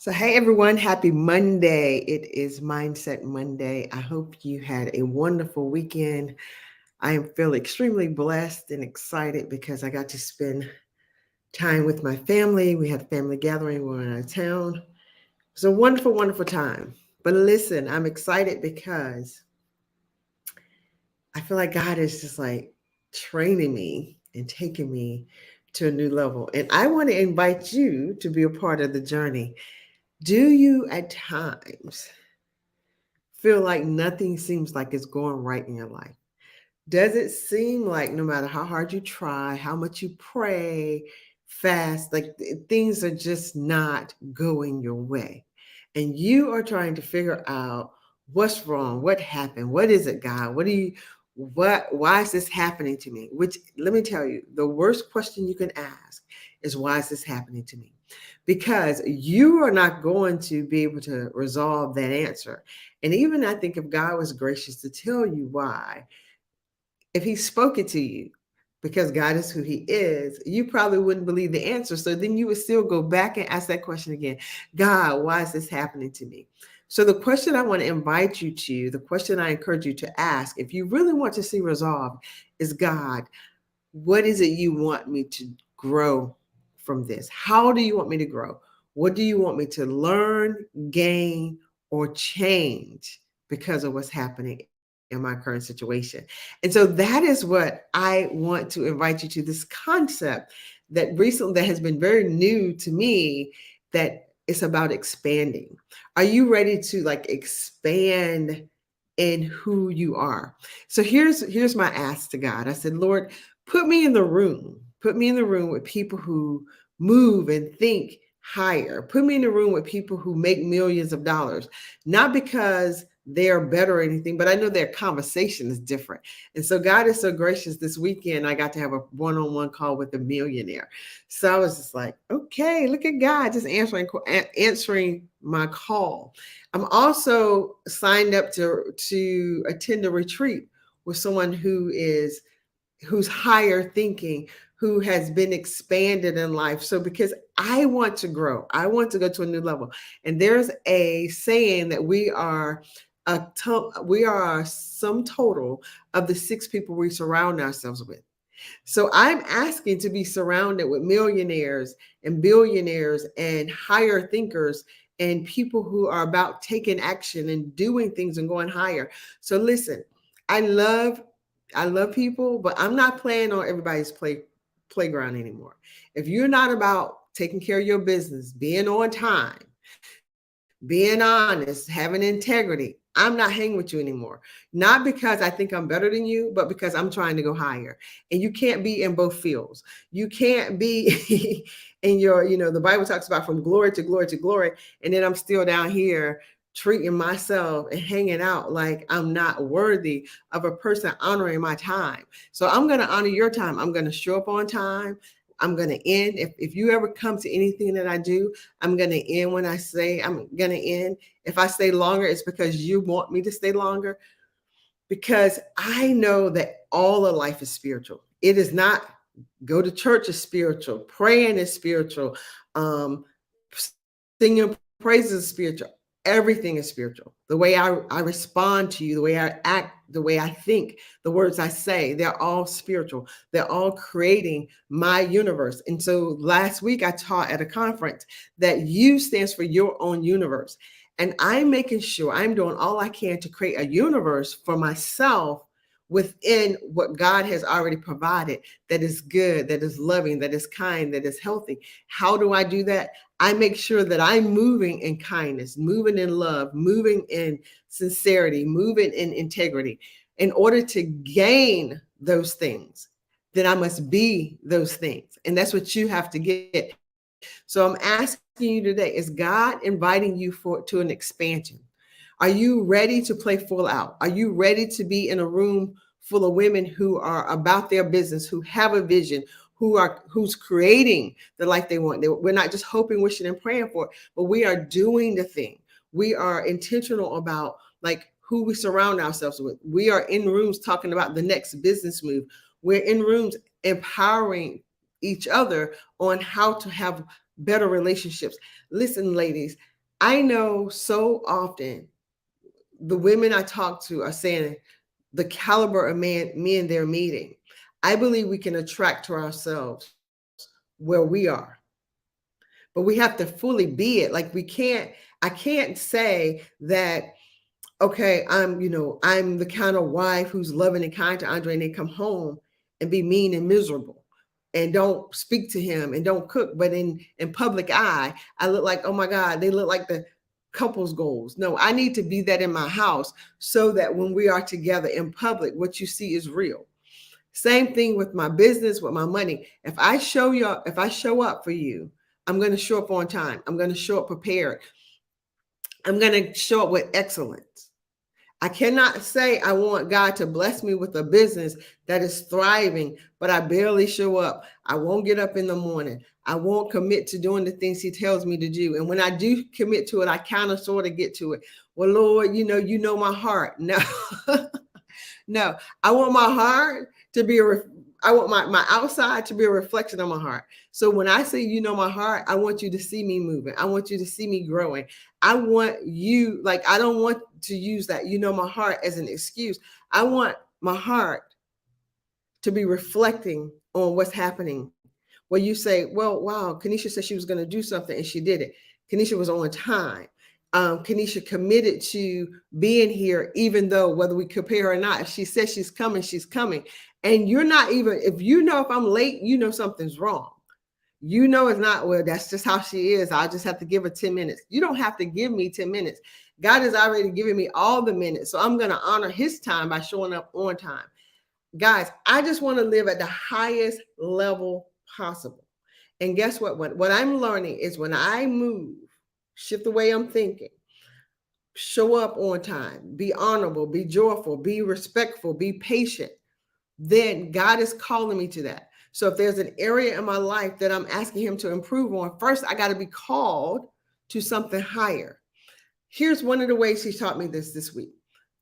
So, hey everyone, happy Monday. It is Mindset Monday. I hope you had a wonderful weekend. I am feel extremely blessed and excited because I got to spend time with my family. We had a family gathering. We were out of town. It was a wonderful, wonderful time. But listen, I'm excited because I feel like God is just like training me and taking me to a new level. And I want to invite you to be a part of the journey. Do you at times feel like nothing seems like it's going right in your life? Does it seem like no matter how hard you try, how much you pray, fast, like things are just not going your way? And you are trying to figure out what's wrong, what happened, what is it, God? Why is this happening to me? Which, let me tell you, the worst question you can ask is, why is this happening to me? Because you are not going to be able to resolve that answer. And even I think if God was gracious to tell you why, if he spoke it to you, because God is who he is, you probably wouldn't believe the answer. So then you would still go back and ask that question again. God, why is this happening to me? So the question I want to invite you to, the question I encourage you to ask, if you really want to see resolve, is, God, what is it you want me to grow from this? How do you want me to grow? What do you want me to learn, gain, or change because of what's happening in my current situation? And so that is what I want to invite you to, this concept that recently that has been very new to me, that it's about expanding. Are you ready to like expand in who you are? So here's my ask to God. I said, Lord, put me in the room. Put me in the room with people who move and think higher. Put me in the room with people who make millions of dollars, not because they're better or anything, but I know their conversation is different. And so God is so gracious. This weekend, I got to have a one-on-one call with a millionaire. So I was just like, okay, look at God just answering my call. I'm also signed up to attend a retreat with someone who's higher thinking, who has been expanded in life. So because I want to grow, I want to go to a new level. And there's a saying that we are a sum total of the six people we surround ourselves with. So I'm asking to be surrounded with millionaires and billionaires and higher thinkers and people who are about taking action and doing things and going higher. So listen, I love I love people, but I'm not playing on everybody's playground anymore. If you're not about taking care of your business, being on time, being honest, having integrity, I'm not hanging with you anymore. Not because I think I'm better than you, but because I'm trying to go higher. And you can't be in both fields. You can't be in the Bible talks about from glory to glory to glory. And then I'm still down here treating myself and hanging out like I'm not worthy of a person honoring my time. So I'm going to honor your time. I'm going to show up on time. I'm going to end. If you ever come to anything that I do, I'm going to end when I say I'm going to end. If I stay longer, it's because you want me to stay longer, because I know that all of life is spiritual. It is not go to church is spiritual, praying is spiritual, singing praises is spiritual. Everything is spiritual. The way I respond to you, the way I act, the way I think, the words I say, they're all spiritual. They're all creating my universe. And so last week I taught at a conference that U stands for your own universe. And I'm making sure I'm doing all I can to create a universe for myself within what God has already provided, that is good, that is loving, that is kind, that is healthy. How do I do that? I make sure that I'm moving in kindness, moving in love, moving in sincerity, moving in integrity. In order to gain those things, then I must be those things. And that's what you have to get. So I'm asking you today, is God inviting you to an expansion? Are you ready to play full out? Are you ready to be in a room full of women who are about their business, who have a vision, who's creating the life they want? We're not just hoping, wishing, and praying for it, but we are doing the thing. We are intentional about like who we surround ourselves with. We are in rooms talking about the next business move. We're in rooms empowering each other on how to have better relationships. Listen, ladies, I know so often the women I talk to are saying the caliber of men they're meeting. I believe we can attract to ourselves where we are, but we have to fully be it. Like I can't say that, okay, I'm the kind of wife who's loving and kind to Andre, and they come home and be mean and miserable and don't speak to him and don't cook. But in public eye, I look like, oh my God, they look like the couple's goals. No, I need to be that in my house so that when we are together in public, what you see is real. Same thing with my business, with my money. If I show up for you, I'm going to show up on time. I'm going to show up prepared. I'm going to show up with excellence. I cannot say I want God to bless me with a business that is thriving, but I barely show up. I won't get up in the morning. I won't commit to doing the things he tells me to do. And when I do commit to it, I kind of sort of get to it. Well, Lord, you know my heart. No, no, I want my heart to be I want my outside to be a reflection of my heart. So when I say, my heart, I want you to see me moving. I want you to see me growing. I want you, like, I don't want to use that, my heart as an excuse. I want my heart to be reflecting on what's happening. Where you say, well, wow, Kanisha said she was going to do something and she did it. Kanisha was on time. Kanisha committed to being here, even though whether we compare or not, if she says she's coming, she's coming. And you're not even, if I'm late, something's wrong. It's not, well, that's just how she is. I'll just have to give her 10 minutes. You don't have to give me 10 minutes. God has already given me all the minutes. So I'm going to honor his time by showing up on time. Guys, I just want to live at the highest level possible. And guess what? What I'm learning is when I move, shift the way I'm thinking, show up on time, be honorable, be joyful, be respectful, be patient, then God is calling me to that. So if there's an area in my life that I'm asking him to improve on, first I got to be called to something higher. Here's one of the ways he taught me this week.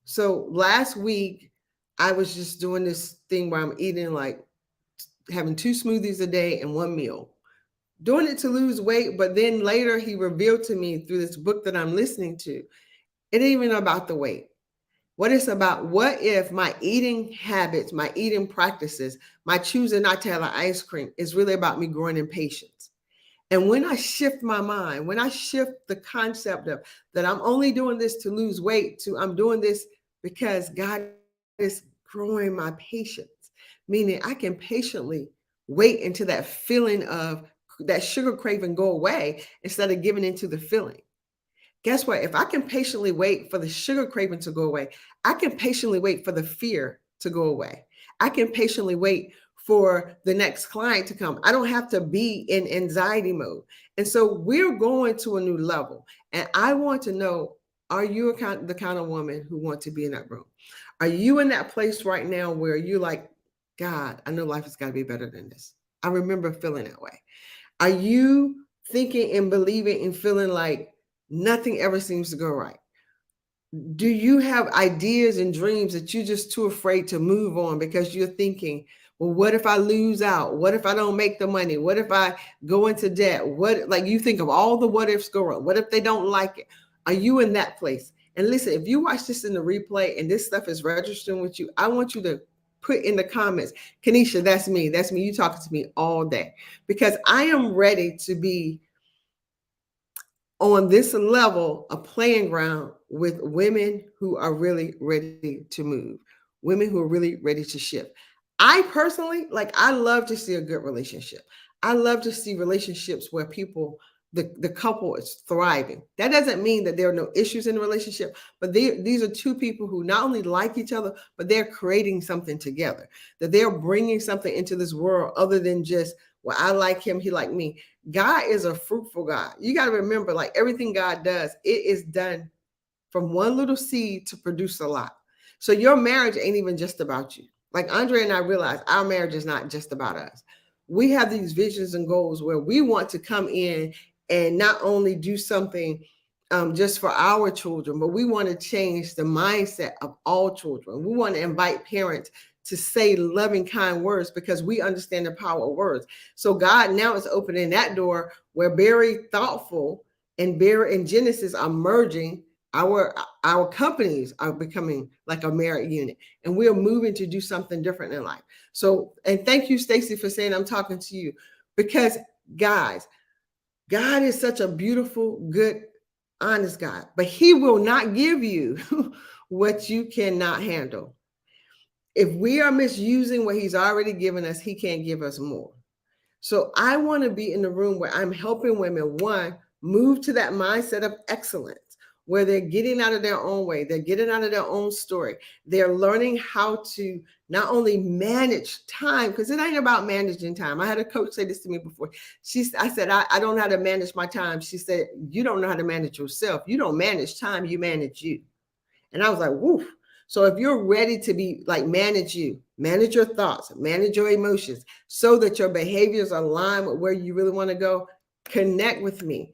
So last week, I was just doing this thing where I'm eating, like, having 2 smoothies a day and 1 meal, doing it to lose weight. But then later he revealed to me through this book that I'm listening to, it ain't even about the weight. What it's about, what if my eating habits, my eating practices, my choosing not to have an ice cream is really about me growing in patience? And when I shift my mind, when I shift the concept of that I'm only doing this to lose weight, to I'm doing this because God is growing my patience, meaning I can patiently wait until that feeling of that sugar craving go away instead of giving into the feeling. Guess what? If I can patiently wait for the sugar craving to go away, I can patiently wait for the fear to go away. I can patiently wait for the next client to come. I don't have to be in anxiety mode. And so we're going to a new level. And I want to know, are you the kind of woman who wants to be in that room? Are you in that place right now where you're like, God, I know life has got to be better than this? I remember feeling that way. Are you thinking and believing and feeling like nothing ever seems to go right? Do you have ideas and dreams that you're just too afraid to move on because you're thinking, well, what if I lose out? What if I don't make the money? What if I go into debt? Like, you think of all the what ifs go wrong. What if they don't like it? Are you in that place? And listen, if you watch this in the replay and this stuff is registering with you, I want you to put in the comments, Kanisha, that's me. That's me. You talking to me all day, because I am ready to be on this level, a playing ground with women who are really ready to move, women who are really ready to shift. I personally, like, I love to see a good relationship. I love to see relationships where the couple is thriving. That doesn't mean that there are no issues in the relationship, but these are 2 people who not only like each other, but they're creating something together, that they're bringing something into this world other than just, well, I like him, he like me. God is a fruitful God. You got to remember, like, everything God does, it is done from one little seed to produce a lot. So your marriage ain't even just about you. Like Andre and I realize our marriage is not just about us. We have these visions and goals where we want to come in and not only do something just for our children, but we want to change the mindset of all children. We want to invite parents to say loving, kind words because we understand the power of words. So God now is opening that door where very thoughtful and Bear and Genesis are merging. Our companies are becoming like a merit unit, and we are moving to do something different in life. So, and thank you, Stacy, for saying I'm talking to you, because guys, God is such a beautiful, good, honest God, but He will not give you what you cannot handle. If we are misusing what He's already given us, He can't give us more. So I want to be in the room where I'm helping women, one, move to that mindset of excellence, where they're getting out of their own way, they're getting out of their own story. They're learning how to not only manage time, because it ain't about managing time. I had a coach say this to me before. I said, I don't know how to manage my time. She said, you don't know how to manage yourself. You don't manage time, you manage you. And I was like, woof. So if you're ready to be like manage you, manage your thoughts, manage your emotions so that your behaviors align with where you really want to go, connect with me.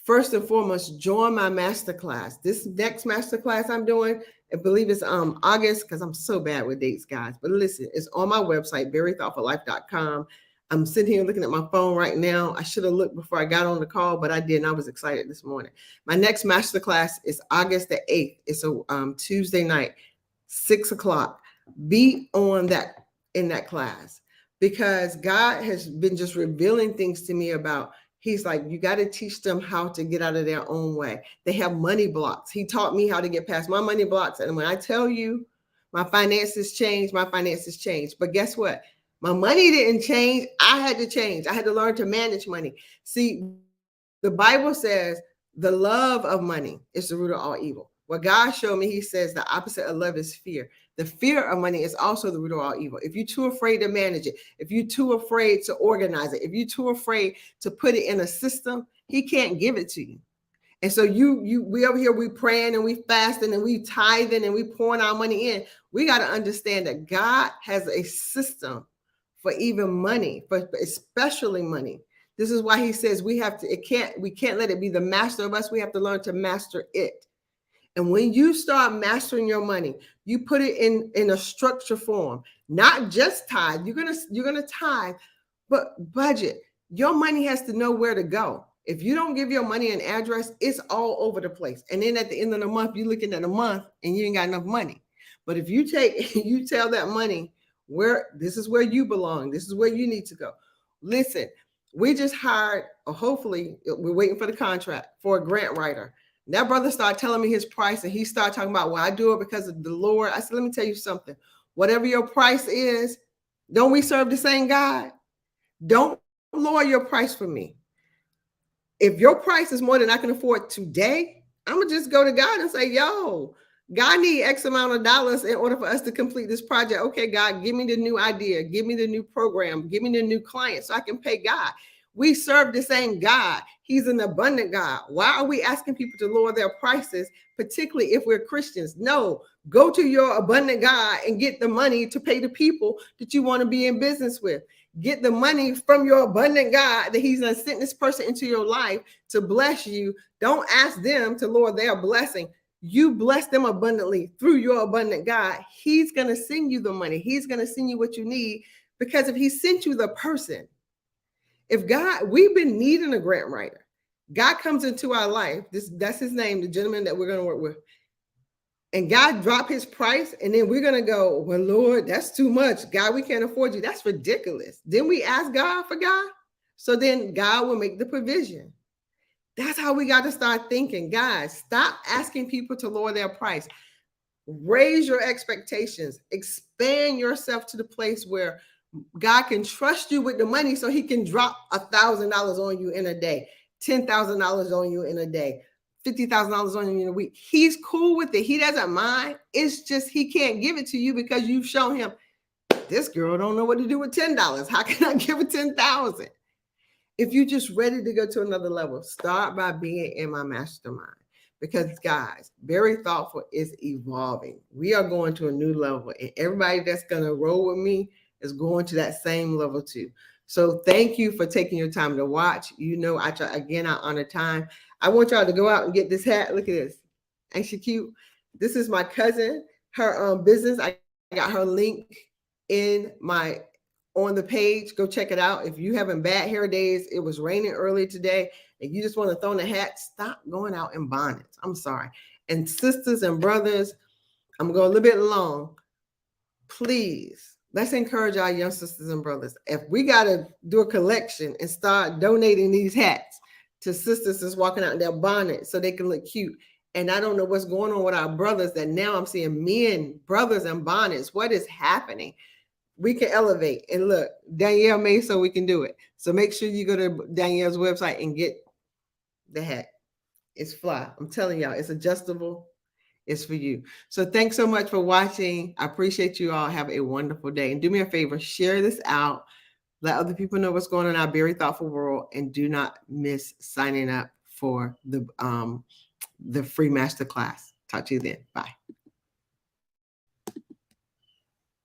First and foremost, join my masterclass. This next masterclass I'm doing, I believe it's August, because I'm so bad with dates, guys. But listen, it's on my website, verythoughtfullife.com. I'm sitting here looking at my phone right now. I should have looked before I got on the call, but I didn't. I was excited this morning. My next masterclass is August the 8th. It's a Tuesday night, 6:00. Be on that in that class, because God has been just revealing things to me about. He's like, you got to teach them how to get out of their own way. They have money blocks. He taught me how to get past my money blocks. And when I tell you my finances changed, my finances changed. But guess what? My money didn't change. I had to change. I had to learn to manage money. See, the Bible says the love of money is the root of all evil. What God showed me, He says the opposite of love is fear. The fear of money is also the root of all evil. If you're too afraid to manage it, if you're too afraid to organize it, if you're too afraid to put it in a system, He can't give it to you. And so we over here, we praying and we fasting and we tithing and we pouring our money in. We got to understand that God has a system for even money, for especially money. This is why He says we can't let it be the master of us. We have to learn to master it. And when you start mastering your money, you put it in a structure form, not just tithe. You're gonna tithe, but budget. Your money has to know where to go. If you don't give your money an address, it's all over the place. And then at the end of the month, you're looking at a month and you ain't got enough money. But if you you tell that money this is where you belong, this is where you need to go. Listen, we just hired, or hopefully we're waiting for the contract for a grant writer. That brother started telling me his price, and he started talking about, well, I do it because of the Lord. I said, let me tell you something. Whatever your price is, don't we serve the same God? Don't lower your price for me. If your price is more than I can afford today, I'm going to just go to God and say, yo, God need X amount of dollars in order for us to complete this project. Okay, God, give me the new idea. Give me the new program. Give me the new client so I can pay God. We serve the same God. He's an abundant God. Why are we asking people to lower their prices, particularly if we're Christians? No, go to your abundant God and get the money to pay the people that you want to be in business with. Get the money from your abundant God that He's going to send this person into your life to bless you. Don't ask them to lower their blessing. You bless them abundantly through your abundant God. He's going to send you the money. He's going to send you what you need, because if He sent you the person, we've been needing a grant writer. God comes into our life. That's his name, the gentleman that we're going to work with. And God drop His price, and then we're going to go, well, Lord, that's too much. God, we can't afford you. That's ridiculous. Then we ask God for God. So then God will make the provision. That's how we got to start thinking. Guys, stop asking people to lower their price. Raise your expectations. Expand yourself to the place where God can trust you with the money, so He can drop $1,000 on you in a day, $10,000 on you in a day, $50,000 on you in a week. He's cool with it. He doesn't mind. It's just He can't give it to you because you've shown Him, this girl don't know what to do with $10. How can I give her 10,000? If you're just ready to go to another level, start by being in my mastermind. Because guys, Very Thoughtful is evolving. We are going to a new level, and everybody that's going to roll with me is going to that same level too. So thank you for taking your time to watch. You know, I honor time. I want y'all to go out and get this hat. Look at this. Ain't she cute? This is my cousin, her business. I got her link in my on the page. Go check it out. If you having bad hair days, it was raining earlier today, and you just want to throw in a hat, stop going out in bonnets. I'm sorry. And sisters and brothers, I'm going a little bit long. Please, let's encourage our young sisters and brothers. If we got to do a collection and start donating these hats to sisters that's walking out in their bonnet so they can look cute. And I don't know what's going on with our brothers that now I'm seeing men, brothers in bonnets. What is happening? We can elevate. And look, Danielle made so we can do it. So make sure you go to Danielle's website and get the hat. It's fly. I'm telling y'all, it's adjustable. It's for you. So thanks so much for watching. I appreciate you all. Have a wonderful day. And do me a favor, share this out. Let other people know what's going on in our very thoughtful world. And do not miss signing up for the free masterclass. Talk to you then. Bye.